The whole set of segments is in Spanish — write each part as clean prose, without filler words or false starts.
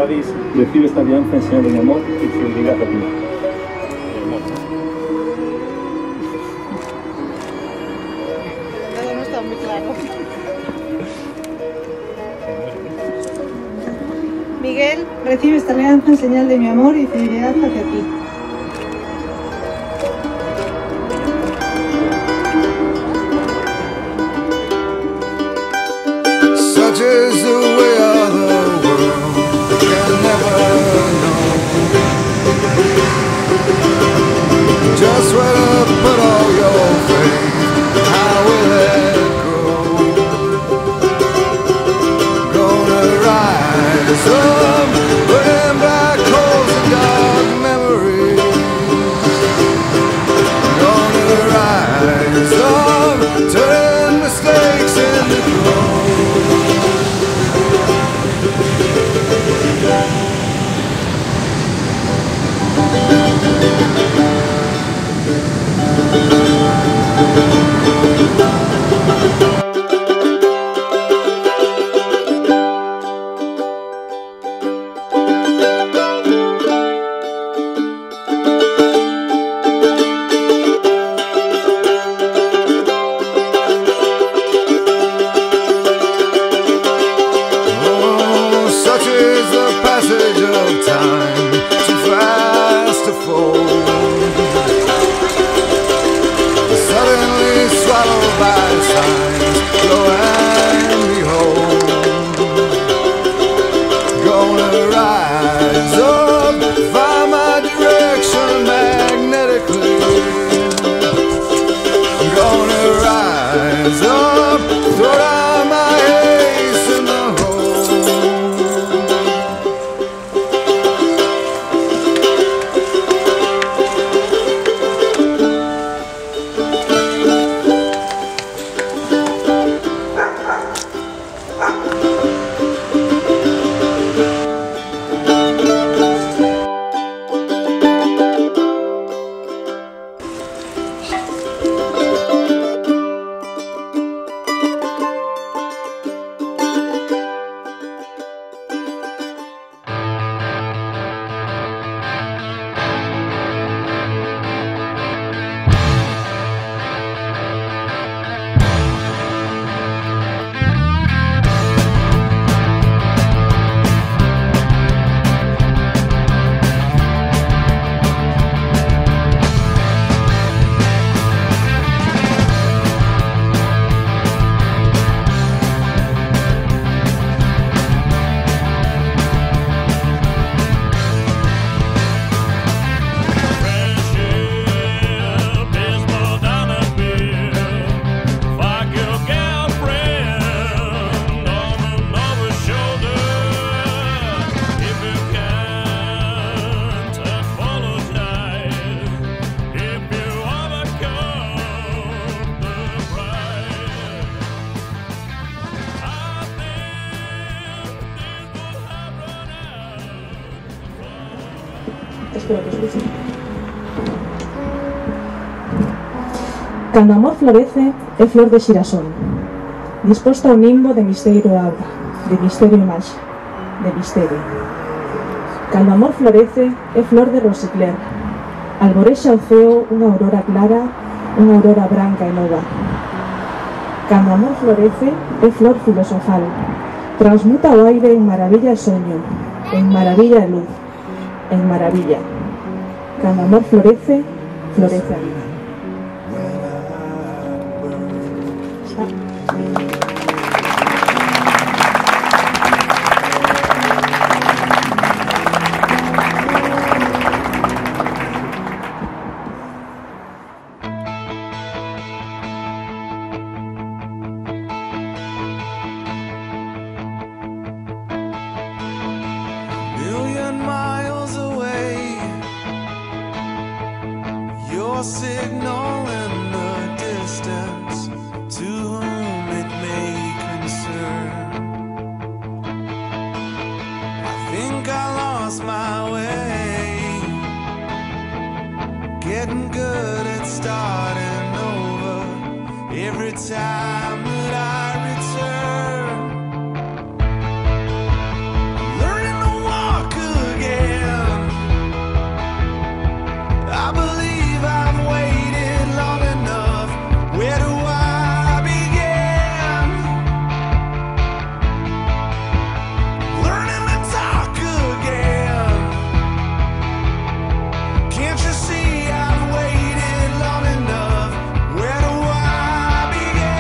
Gladys, recibe esta alianza en señal de mi amor y fidelidad a ti. No está muy claro. Miguel, recibe esta alianza en señal de mi amor y fidelidad hacia ti. Such is the way of the world, you can never know just where to put all your faith, how will it grow? Gonna rise up, burning black holes and dark memories. Gonna rise up, turn mistakes into gold. Espero que escuchen. Cando amor florece, é flor de xirasol, disposta ao nimbo de misterio auga, de misterio maxa, de misterio. Cando amor florece, é flor de rosicler, alborexa o ceo unha aurora clara, unha aurora branca e nova. Cando amor florece, é flor filosofal, transmuta o aire en maravilla e soño, en maravilla e luz, en maravilla. Cando amor florece, florece a vida. Your signal in the distance, to whom it may concern. I think I lost my way, getting good at starting over every time that I return. Learning to walk I believe I've waited long enough. Where do I begin? Learning to talk again. Can't you see I've waited long enough? Where do I begin?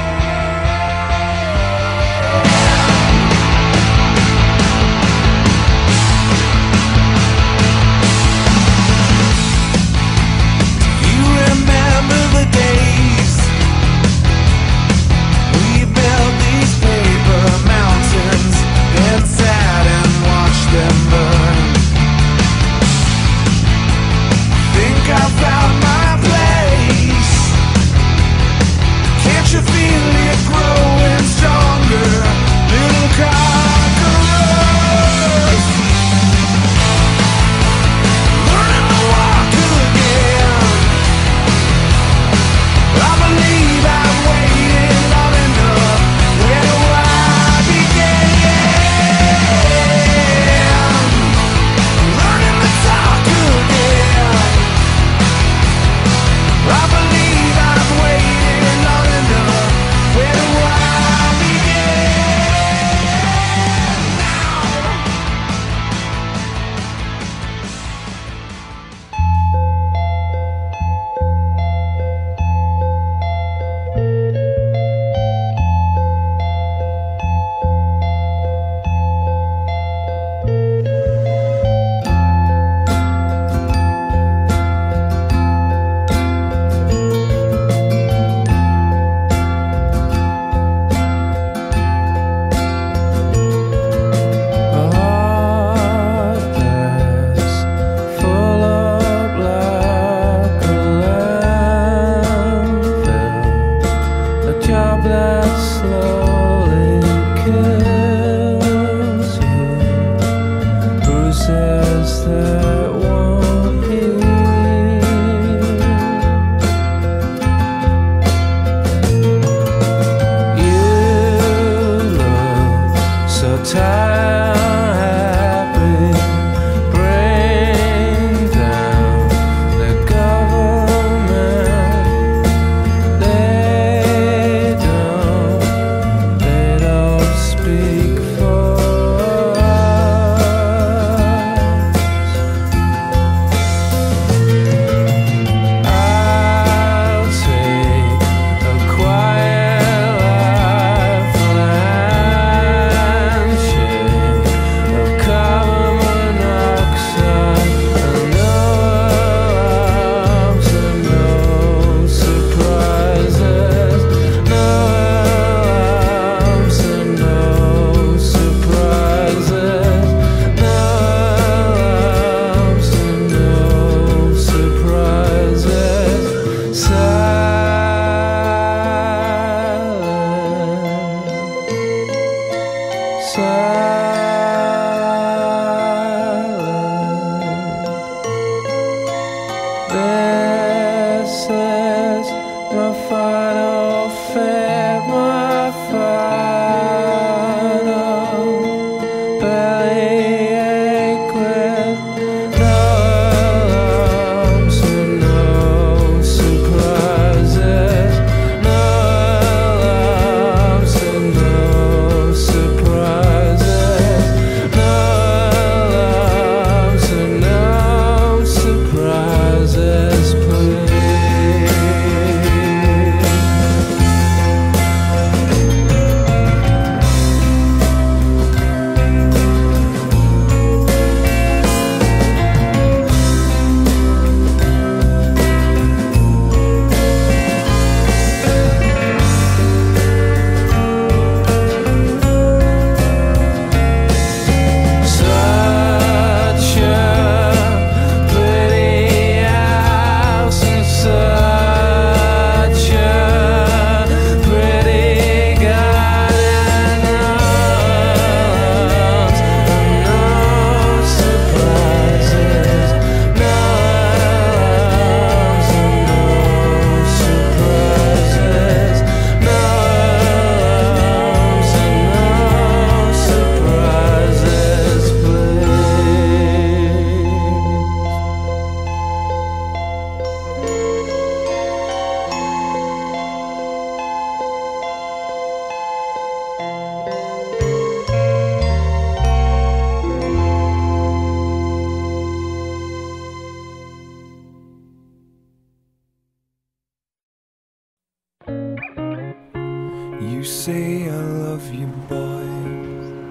say I love you, boy.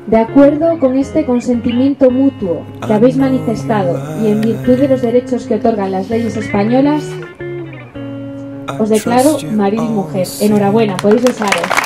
De acuerdo con este consentimiento mutuo que habéis manifestado y en virtud de los derechos que otorgan las leyes españolas, os declaro marido y mujer. Enhorabuena, podéis besaros.